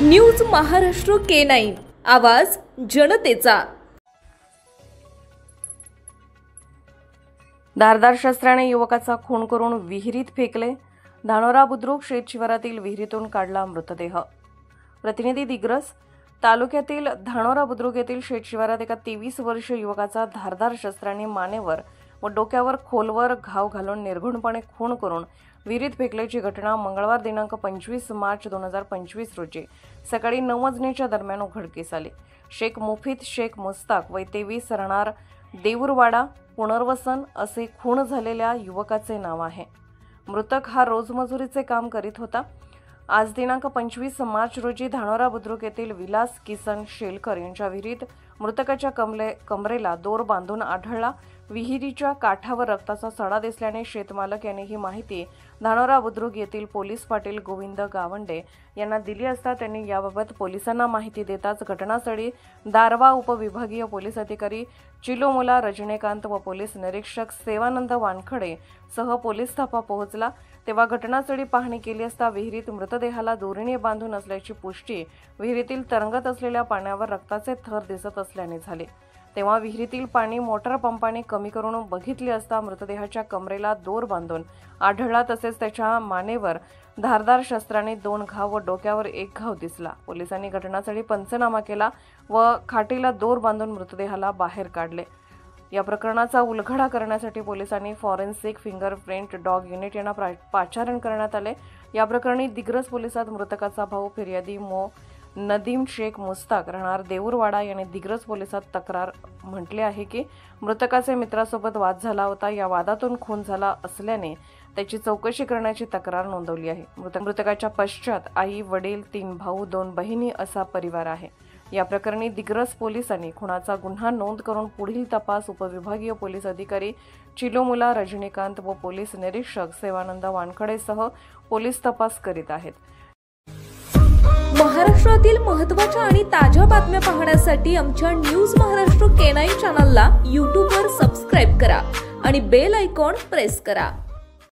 News Maharashtra K9 आवाज जनतेचा। धारदार शस्त्राने युवकाचा खून करून विहिरीत फेकले। धानोरा बुद्रुक शेतशिवारातील विहिरीतून काढला मृतदेह। प्रतिनिधी दिग्रस तालुक्यातील धानोरा बुद्रुक येथील शेतशिवारात एका 23 वर्षीय युवकाचा धारदार शस्त्राने मानेवर व डोक्यावर खोलवर घाव घालून निर्घृणपणे खून करून विहिरीत फेकल्याची घटना मंगळवार दिनांक 25 मार्च 2025 रोजी सकाळी 9 वाजण्याच्या दरम्यान उघडकीस आली। शेख मुफीद शेख मुस्ताक वय 23 राहणार देऊरवाडा पुनर्वसन असे खून झालेल्या युवकाचे नाव आहे। मृतक हा रोजमजुरीचे काम करीत होता। आज दिनांक 25 मार्च रोजी धानोरा बुद्रुक येथील विलास किसन शेलकर यांच्या विहिरीत मृतकाच्या कमरेला दोर बांधून आढळला। विहिरीच्या काठावर रक्ताचा सडा दिसल्याने शेतमालक यांनी ही माहिती धानोरा बुद्रुक येथील पोलीस पाटील गोविंद गावंडे यांना दिली असता त्यांनी याबाबत पोलिसांना माहिती देताच घटनास्थळी दारवा उपविभागीय पोलीस अधिकारी चिलोमुला रजनीकांत व पोलीस निरीक्षक सेवानंद वानखडे सह पोलीस थापा पोहोचला। तेव्हा घटनास्थळी पाहणी केली असता विहिरीत मृतदेहाला दोरीने बांधून असल्याची पुष्टी विहिरीतील तरंगत असलेल्या पाण्यावर रक्ताचे थर दिसत असल्याने झाले। तेव्हा विहिरीतील पाणी मोटार पंपाने कमी करून बघितले असता मृतदेहाच्या कमरेला दोर बांधून आढळला। तसेच त्याच्या मानेवर धारदार शस्त्राने 2 घाव व डोक्यावर 1 घाव दिसला। पोलिसांनी घटनास्थळी पंचनामा केला व खाटीला दोर बांधून मृतदेहाला बाहेर काढले। या प्रकरणाचा उलगडा करण्यासाठी पोलिसांनी फॉरेन्सिक फिंगरप्रिंट डॉग युनिट यांना पाचारण करण्यात आले। या प्रकरणी दिग्रस पोलिसात मृतकाचा भाऊ फिर्यादी नदीम शेख मुस्ताक राहणार देऊरवाडा यांनी दिग्रस पोलिसात तक्रार म्हटले आहे की मृतकाचे मित्रासोबत वाद झाला होता। या वादातून खून झाला असल्याने त्याची चौकशी करण्याची तक्रार नोंदवली आहे। मृतकाच्या पश्चात आई वडील 3 भाऊ 2 बहिणी असा परिवार आहे। या प्रकरणी दिग्रस पोलिसांनी खुनाचा गुन्हा नोंद करून पुढील तपास उपविभागीय पोलीस अधिकारी चिलोमुला रजनीकांत व पोलीस निरीक्षक सेवानंद वानखडेसह पोलीस तपास करीत आहेत। महाराष्ट्रातील महत्त्वाच्या आणि ताज्या बातम्या पाहण्यासाठी आमच्या न्यूज महाराष्ट्र K9 चॅनलला YouTube वर सबस्क्राइब करा आणि बेल आयकॉन प्रेस करा।